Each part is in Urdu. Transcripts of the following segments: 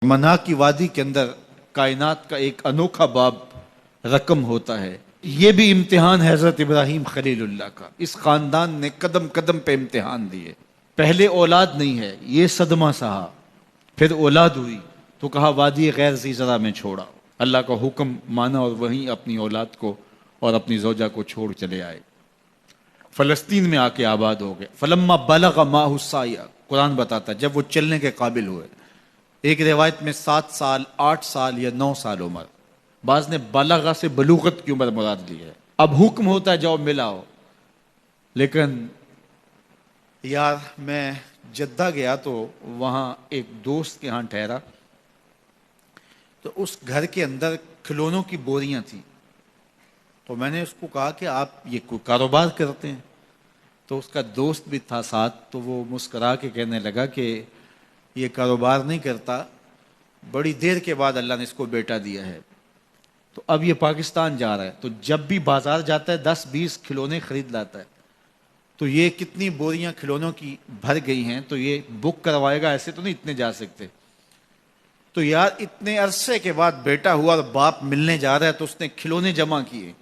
منا کی وادی کے اندر کائنات کا ایک انوکھا باب رقم ہوتا ہے. یہ بھی امتحان ہے حضرت ابراہیم خلیل اللہ کا. اس خاندان نے قدم قدم پہ امتحان دیے. پہلے اولاد نہیں ہے، یہ صدمہ سہا. پھر اولاد ہوئی تو کہا وادی غیر ذی زرع میں چھوڑا. اللہ کا حکم مانا اور وہیں اپنی اولاد کو اور اپنی زوجہ کو چھوڑ چلے آئے. فلسطین میں آ کے آباد ہو گئے. فلما بلغ ماہ السعی، قرآن بتاتا جب وہ چلنے کے قابل ہوئے. ایک روایت میں 7 سال 8 سال یا 9 سال عمر. بعض نے بلغہ سے بلوغت کی عمر مراد لی ہے. اب حکم ہوتا ہے جاؤ ملاؤ. لیکن یار میں جدہ گیا تو وہاں ایک دوست کے ہاں ٹھہرا تو اس گھر کے اندر کھلونوں کی بوریاں تھیں. تو میں نے اس کو کہا کہ آپ یہ کوئی کاروبار کرتے ہیں؟ تو اس کا دوست بھی تھا ساتھ. تو وہ مسکرا کے کہنے لگا کہ یہ کاروبار نہیں کرتا، بڑی دیر کے بعد اللہ نے اس کو بیٹا دیا ہے. تو اب یہ پاکستان جا رہا ہے تو جب بھی بازار جاتا ہے 10-20 کھلونے خرید لاتا ہے. تو یہ کتنی بوریاں کھلونوں کی بھر گئی ہیں تو یہ بک کروائے گا، ایسے تو نہیں اتنے جا سکتے. تو یار اتنے عرصے کے بعد بیٹا ہوا اور باپ ملنے جا رہا ہے تو اس نے کھلونے جمع کیے.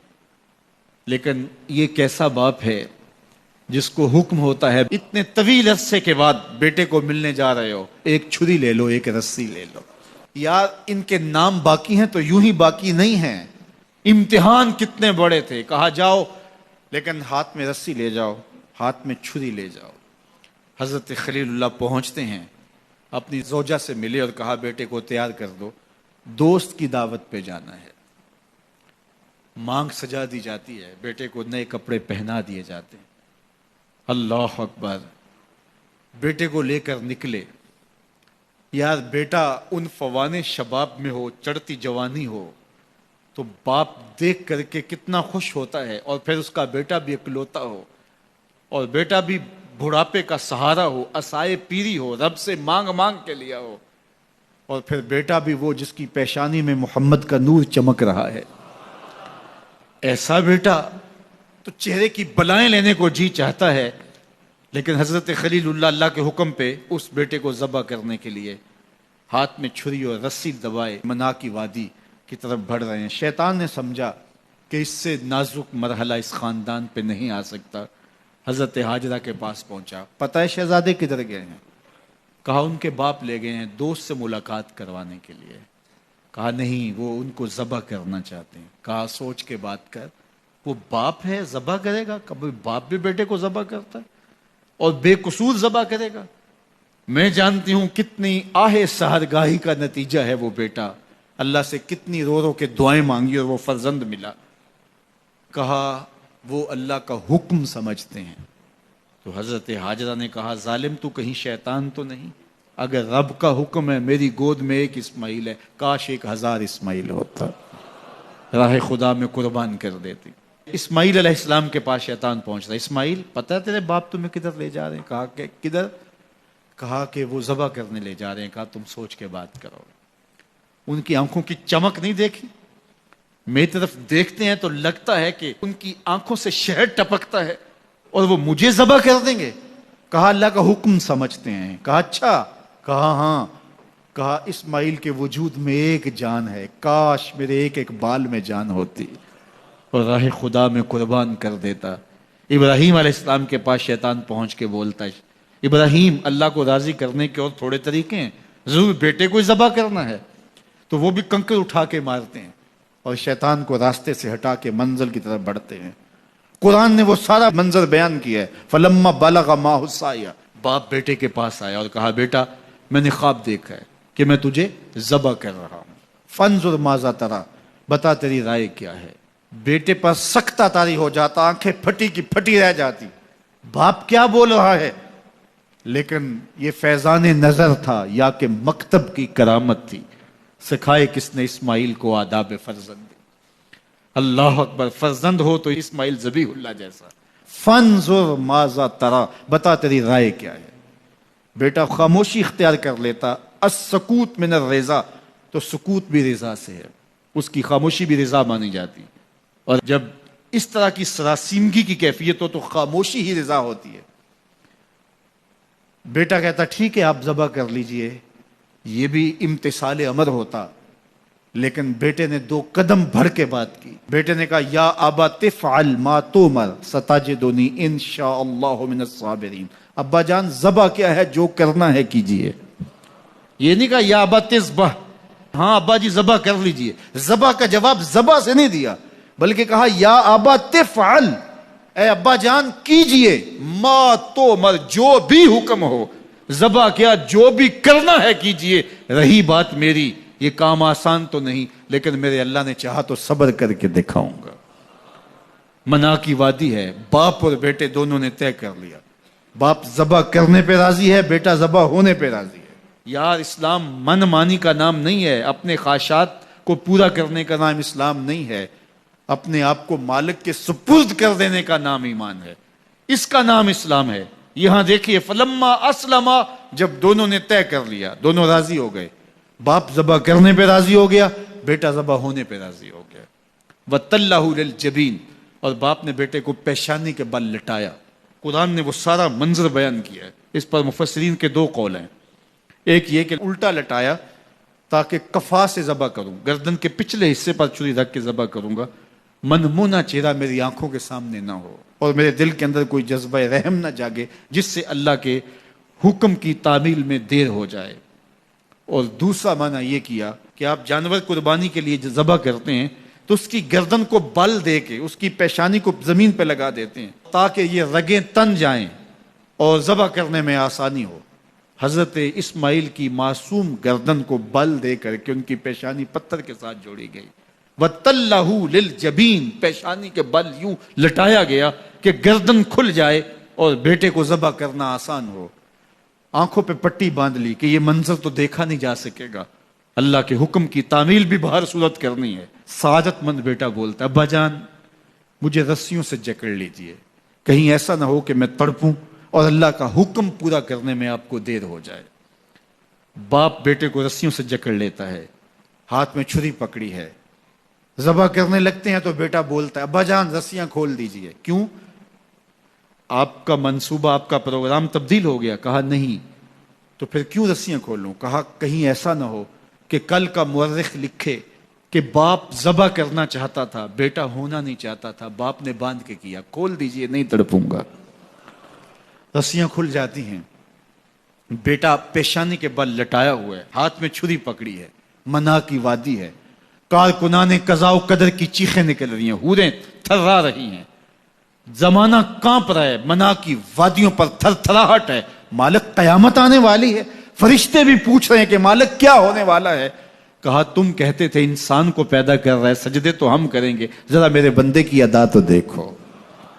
لیکن یہ کیسا باپ ہے جس کو حکم ہوتا ہے اتنے طویل عرصے کے بعد بیٹے کو ملنے جا رہے ہو، ایک چھری لے لو، ایک رسی لے لو. یار ان کے نام باقی ہیں تو یوں ہی باقی نہیں ہیں. امتحان کتنے بڑے تھے. کہا جاؤ لیکن ہاتھ میں رسی لے جاؤ، ہاتھ میں چھری لے جاؤ. حضرت خلیل اللہ پہنچتے ہیں، اپنی زوجہ سے ملے اور کہا بیٹے کو تیار کر دو، دوست کی دعوت پہ جانا ہے. مانگ سجا دی جاتی ہے، بیٹے کو نئے کپڑے پہنا دیے جاتے ہیں. اللہ اکبر. بیٹے کو لے کر نکلے. یار بیٹا ان فوان شباب میں ہو، چڑھتی جوانی ہو تو باپ دیکھ کر کے کتنا خوش ہوتا ہے. اور پھر اس کا بیٹا بھی اکلوتا ہو اور بیٹا بھی بڑھاپے کا سہارا ہو، عصائے پیری ہو، رب سے مانگ مانگ کے لیا ہو. اور پھر بیٹا بھی وہ جس کی پیشانی میں محمد کا نور چمک رہا ہے. ایسا بیٹا تو چہرے کی بلائیں لینے کو جی چاہتا ہے. لیکن حضرت خلیل اللہ اللہ کے حکم پہ اس بیٹے کو ذبح کرنے کے لیے ہاتھ میں چھری اور رسی دبائے منا کی وادی کی طرف بڑھ رہے ہیں. شیطان نے سمجھا کہ اس سے نازک مرحلہ اس خاندان پہ نہیں آ سکتا. حضرت حاجرہ کے پاس پہنچا. پتہ ہے شہزادے کدھر گئے ہیں؟ کہا ان کے باپ لے گئے ہیں دوست سے ملاقات کروانے کے لیے. کہا نہیں، وہ ان کو ذبح کرنا چاہتے ہیں. کہا سوچ کے بات کر، وہ باپ ہے ذبح کرے گا؟ کبھی باپ بھی بیٹے کو ذبح کرتا ہے اور بے قصور ذبح کرے گا؟ میں جانتی ہوں کتنی آہ سحرگاہی کا نتیجہ ہے وہ بیٹا. اللہ سے کتنی رو رو کے دعائیں مانگی اور وہ فرزند ملا. کہا وہ اللہ کا حکم سمجھتے ہیں. تو حضرت حاجرہ نے کہا ظالم تو کہیں شیطان تو نہیں؟ اگر رب کا حکم ہے، میری گود میں ایک اسماعیل ہے، کاش 1000 اسماعیل ہوتا، راہ خدا میں قربان کر دیتی. اسماعیل علیہ السلام کے پاس شیطان پہنچ رہا. اسماعیل پتہ ہے تیرے باپ تمہیں کدھر لے جا رہے ہیں؟ کہا کہ کدھر؟ کہا کہ وہ ذبح کرنے لے جا رہے ہیں. کہا تم سوچ کے بات کرو. ان کی آنکھوں کی چمک نہیں دیکھی؟ میری طرف دیکھتے ہیں تو لگتا ہے کہ ان کی آنکھوں سے شہد ٹپکتا ہے اور وہ مجھے ذبح کر دیں گے. کہا اللہ کا حکم سمجھتے ہیں. کہا اچھا. کہا ہاں. کہا اسماعیل کے وجود میں ایک جان ہے، کاش میرے ایک ایک بال میں جان ہوتی اور راہ خدا میں قربان کر دیتا. ابراہیم علیہ السلام کے پاس شیطان پہنچ کے بولتا ہے ابراہیم اللہ کو راضی کرنے کے اور تھوڑے طریقے ہیں، ضرور بیٹے کو ذبح کرنا ہے. تو وہ بھی کنکر اٹھا کے مارتے ہیں اور شیطان کو راستے سے ہٹا کے منزل کی طرف بڑھتے ہیں. قرآن نے وہ سارا منظر بیان کیا ہے. فلما بلغ ماہ السعی، باپ بیٹے کے پاس آیا اور کہا بیٹا میں نے خواب دیکھا ہے کہ میں تجھے ذبح کر رہا ہوں. فانظر ماذا تری، بتا تیری رائے کیا ہے. بیٹے پر سکتہ طاری ہو جاتا، آنکھیں پھٹی کی پھٹی رہ جاتی. باپ کیا بول رہا ہے؟ لیکن یہ فیضان نظر تھا یا کہ مکتب کی کرامت تھی. سکھائے کس نے اسماعیل کو آداب فرزند. اللہ اکبر. فرزند ہو تو اسماعیل ذبیح اللہ جیسا. فانظر ماذا تری، بتا تیری رائے کیا ہے. بیٹا خاموشی اختیار کر لیتا. السکوت من الرضا، تو سکوت بھی رضا سے ہے، اس کی خاموشی بھی رضا مانی جاتی. اور جب اس طرح کی سراسیمگی کی کیفیت ہو تو خاموشی ہی رضا ہوتی ہے. بیٹا کہتا ٹھیک ہے آپ ذبح کر لیجئے، یہ بھی امتثال امر ہوتا، لیکن بیٹے نے 2 قدم بڑھ کے بات کی. بیٹے نے کہا یا ابا تفعل ما تؤمر ستجدنی ان شاء اللہ من الصابرین. ابا جان ذبح کیا ہے، جو کرنا ہے کیجئے. یہ نہیں کہا یا ابا تذبح، ہاں ابا جی ذبح کر لیجئے. ذبح کا جواب ذبح سے نہیں دیا، بلکہ کہا یا ابا تفعل، اے ابا جان کیجئے، ما تؤمر، جو بھی حکم ہو. ذبح کیا، جو بھی کرنا ہے کیجئے. رہی بات میری، یہ کام آسان تو نہیں، لیکن میرے اللہ نے چاہا تو صبر کر کے دکھاؤں گا. منا کی وادی ہے، باپ اور بیٹے دونوں نے طے کر لیا. باپ ذبح کرنے پہ راضی ہے، بیٹا ذبح ہونے پہ راضی ہے. یار اسلام من مانی کا نام نہیں ہے، اپنے خواہشات کو پورا کرنے کا نام اسلام نہیں ہے، اپنے آپ کو مالک کے سپرد کر دینے کا نام ایمان ہے. اس کا نام اسلام ہے. یہاں دیکھیے فلما اسلما، جب دونوں نے طے کر لیا، دونوں راضی ہو گئے. باپ ذبح کرنے پہ راضی ہو گیا، بیٹا ذبح ہونے پہ راضی ہو گیا. وَتَلَّهُ لِلْجَبِينِ، اور باپ نے بیٹے کو پیشانی کے بل لٹایا. قرآن نے وہ سارا منظر بیان کیا ہے. اس پر مفسرین کے 2 قول ہیں. ایک یہ کہ الٹا لٹایا تاکہ کفا سے ذبح کروں، گردن کے پچھلے حصے پر چھری رکھ کے ذبح کروں گا، منمونا چہرہ میری آنکھوں کے سامنے نہ ہو اور میرے دل کے اندر کوئی جذبہ رحم نہ جاگے جس سے اللہ کے حکم کی تعمیل میں دیر ہو جائے. اور دوسرا معنی یہ کیا کہ آپ جانور قربانی کے لیے ذبح کرتے ہیں تو اس کی گردن کو بل دے کے اس کی پیشانی کو زمین پہ لگا دیتے ہیں تاکہ یہ رگیں تن جائیں اور ذبح کرنے میں آسانی ہو. حضرت اسماعیل کی معصوم گردن کو بل دے کر کے ان کی پیشانی پتھر کے ساتھ جوڑی گئی. وَتَلَّهُ لِلْجَبِينِ، پیشانی کے بل یوں لٹایا گیا کہ گردن کھل جائے اور بیٹے کو ذبح کرنا آسان ہو. آنکھوں پہ پٹی باندھ لی کہ یہ منظر تو دیکھا نہیں جا سکے گا، اللہ کے حکم کی تعمیل بھی بہر صورت کرنی ہے. سعادت مند بیٹا بولتا ابا جان مجھے رسیوں سے جکڑ لیجئے، کہیں ایسا نہ ہو کہ میں تڑپوں اور اللہ کا حکم پورا کرنے میں آپ کو دیر ہو جائے. باپ بیٹے کو رسیوں سے جکڑ لیتا ہے، ہاتھ میں چھری پکڑی ہے، ذبح کرنے لگتے ہیں تو بیٹا بولتا ہے ابا جان رسیاں کھول دیجئے. کیوں؟ آپ کا منصوبہ، آپ کا پروگرام تبدیل ہو گیا. کہا نہیں. تو پھر کیوں رسیاں کھولوں؟ کہا کہیں ایسا نہ ہو کہ کل کا مورخ لکھے کہ باپ ذبح کرنا چاہتا تھا، بیٹا ہونا نہیں چاہتا تھا، باپ نے باندھ کے کیا. کھول دیجئے، نہیں تڑپوں گا. رسیاں کھل جاتی ہیں. بیٹا پیشانی کے بل لٹایا ہوا ہے، ہاتھ میں چھری پکڑی ہے، منا کی وادی ہے، کارکنان قضاء و قدر کی چیخیں نکل رہی ہیں، حوریں تھرا رہی ہیں، زمانہ کانپ رہا ہے، منا کی وادیوں پر تھر تھراہٹ ہے. مالک قیامت آنے والی ہے. فرشتے بھی پوچھ رہے ہیں کہ مالک کیا ہونے والا ہے. کہا تم کہتے تھے انسان کو پیدا کر رہا ہے، سجدے تو ہم کریں گے، ذرا میرے بندے کی ادا تو دیکھو،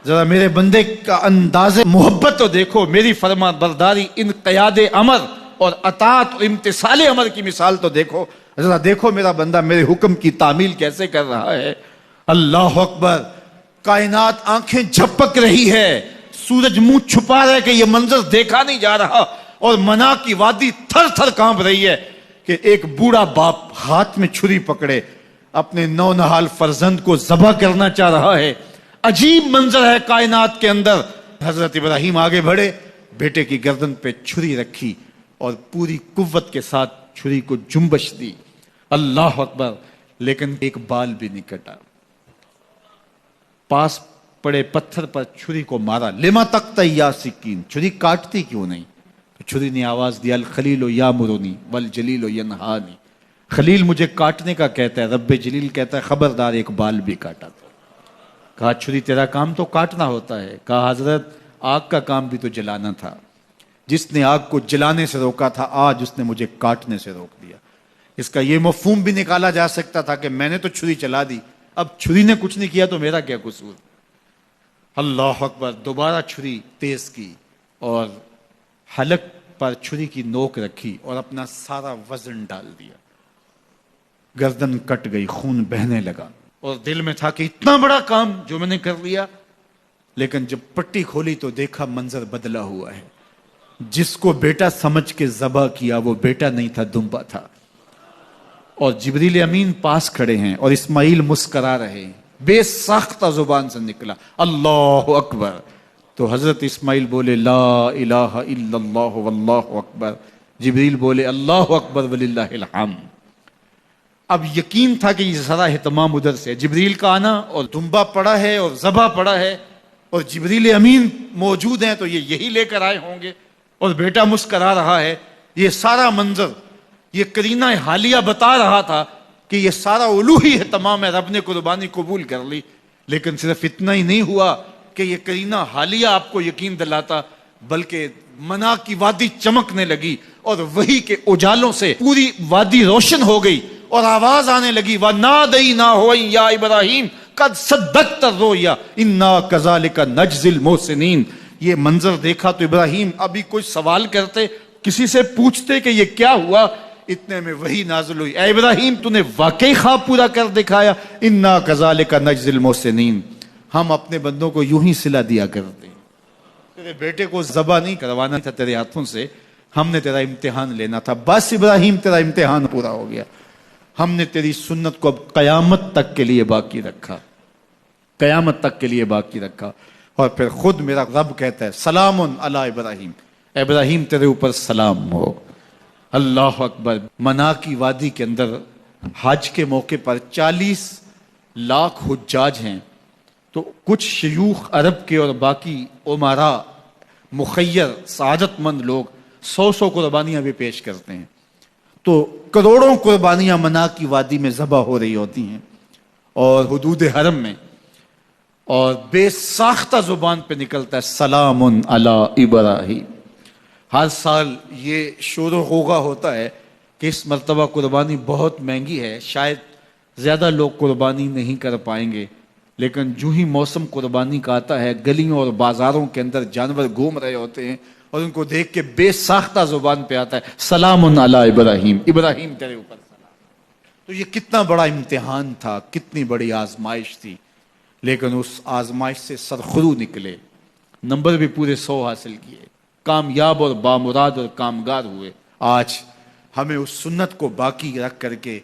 ذرا میرے بندے کا انداز محبت تو دیکھو، میری فرما برداری، انقیاد امر اور اطاعت اور امتثال امر کی مثال تو دیکھو، ذرا دیکھو میرا بندہ میرے حکم کی تعمیل کیسے کر رہا ہے. اللہ اکبر. کائنات آنکھیں جھپک رہی ہے، سورج منہ چھپا رہا ہے کہ یہ منظر دیکھا نہیں جا رہا، اور منا کی وادی تھر تھر کانپ رہی ہے کہ ایک بوڑھا باپ ہاتھ میں چھری پکڑے اپنے نونہال فرزند کو ذبح کرنا چاہ رہا ہے. عجیب منظر ہے کائنات کے اندر. حضرت ابراہیم آگے بڑھے، بیٹے کی گردن پہ چھری رکھی اور پوری قوت کے ساتھ چھری کو جنبش دی. اللہ اکبر. لیکن ایک بال بھی نہیں کٹا. پاس پڑے پتھر پر چھری کو مارا. لما تقطع یا سکین، چھری کاٹتی کیوں نہیں؟ تو چھری نے آواز دیا الخلیل یامرنی والجلیل ینہانی، خلیل مجھے کاٹنے کا کہتا ہے، رب جلیل کہتا ہے خبردار ایک بال بھی کاٹا. کہا چھری تیرا کام تو کاٹنا ہوتا ہے. کہا حضرت آگ کا کام بھی تو جلانا تھا، جس نے آگ کو جلانے سے روکا تھا آج اس نے مجھے کاٹنے سے روک دیا. اس کا یہ مفہوم بھی نکالا جا سکتا تھا کہ میں نے تو چھری چلا دی، اب چھری نے کچھ نہیں کیا تو میرا کیا قصور. اللہ اکبر. دوبارہ چھری تیز کی اور حلق پر چھری کی نوک رکھی اور اپنا سارا وزن ڈال دیا. گردن کٹ گئی، خون بہنے لگا اور دل میں تھا کہ اتنا بڑا کام جو میں نے کر لیا. لیکن جب پٹی کھولی تو دیکھا منظر بدلا ہوا ہے. جس کو بیٹا سمجھ کے ذبح کیا وہ بیٹا نہیں تھا، دمبا تھا. اور جبریل امین پاس کھڑے ہیں اور اسماعیل مسکرا رہے ہیں. بے ساختہ زبان سے نکلا اللہ اکبر. تو حضرت اسماعیل بولے لا الہ الا اللہ واللہ اکبر. جبریل بولے اللہ اکبر وللہ الحمد۔ اب یقین تھا کہ یہ سارا اہتمام ادھر سے، جبریل کا آنا اور دمبا پڑا ہے اور ذبح پڑا ہے اور جبریل امین موجود ہیں تو یہ یہی لے کر آئے ہوں گے، اور بیٹا مسکرا رہا ہے۔ یہ سارا منظر، یہ قرینہ حالیہ بتا رہا تھا کہ یہ سارا الوہی اہتمام ہے، رب نے قربانی قبول کر لی۔ لیکن صرف اتنا ہی نہیں ہوا کہ یہ قرینہ حالیہ آپ کو یقین دلاتا، بلکہ منا کی وادی چمکنے لگی اور وہی کے اجالوں سے پوری وادی روشن ہو گئی، اور آواز آنے لگی وَنَادَيْنَاهُ أَن يَا إِبْرَاهِيمُ قَدْ صَدَّقْتَ الرُّؤْيَا إِنَّا كَذَلِكَ نَجْزِي الْمُحْسِنِينَ۔ یہ منظر دیکھا تو ابراہیم ابھی کوئی سوال کرتے، کسی سے پوچھتے کہ یہ کیا ہوا، اتنے میں وہی نازل ہوئی، اے ابراہیم تو نے واقعی خواب پورا کر دکھایا، اِنَّا كَذَلِكَ نَجْزِي الْمُحْسِنِينَ، ہم اپنے بندوں کو یوں ہی صلہ دیا کرتے۔ تیرے بیٹے کو ذبح نہیں کروانا تھا تیرے ہاتھوں سے، ہم نے تیرا امتحان لینا تھا، بس ابراہیم تیرا امتحان پورا ہو گیا، ہم نے تیری سنت کو اب قیامت تک کے لیے باقی رکھا، قیامت تک کے لیے باقی رکھا۔ اور پھر خود میرا رب کہتا ہے سلام علی ابراہیم، اے ابراہیم تیرے اوپر سلام ہو۔ اللہ اکبر۔ منا کی وادی کے اندر حج کے موقع پر 40 لاکھ حجاج ہیں، تو کچھ شیوخ عرب کے اور باقی عمرا مخیر سعادت مند لوگ 100 قربانیاں بھی پیش کرتے ہیں، تو کروڑوں قربانیاں منا کی وادی میں ذبح ہو رہی ہوتی ہیں اور حدود حرم میں، اور بے ساختہ زبان پہ نکلتا ہے سلام علی ابراہیم۔ ہر سال یہ شور و غوغا ہوتا ہے کہ اس مرتبہ قربانی بہت مہنگی ہے، شاید زیادہ لوگ قربانی نہیں کر پائیں گے، لیکن جو ہی موسم قربانی کا آتا ہے گلیوں اور بازاروں کے اندر جانور گھوم رہے ہوتے ہیں اور ان کو دیکھ کے بے ساختہ زبان پہ آتا ہے سلام علی ابراہیم، ابراہیم تیرے اوپر سلام۔ تو یہ کتنا بڑا امتحان تھا، کتنی بڑی آزمائش تھی، لیکن اس آزمائش سے سرخرو نکلے، نمبر بھی پورے 100 حاصل کیے، کامیاب اور بامراد اور کامگار ہوئے۔ آج ہمیں اس سنت کو باقی رکھ کر کے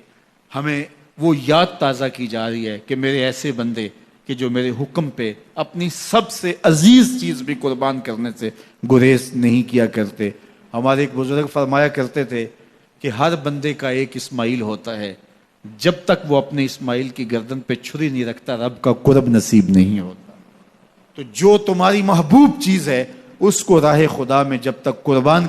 ہمیں وہ یاد تازہ کی جا رہی ہے کہ میرے ایسے بندے کہ جو میرے حکم پہ اپنی سب سے عزیز چیز بھی قربان کرنے سے گریز نہیں کیا کرتے۔ ہمارے ایک بزرگ فرمایا کرتے تھے کہ ہر بندے کا ایک اسماعیل ہوتا ہے، جب تک وہ اپنے اسماعیل کی گردن پہ چھری نہیں رکھتا رب کا قرب نصیب نہیں ہوتا۔ تو جو تمہاری محبوب چیز ہے اس کو راہ خدا میں جب تک قربان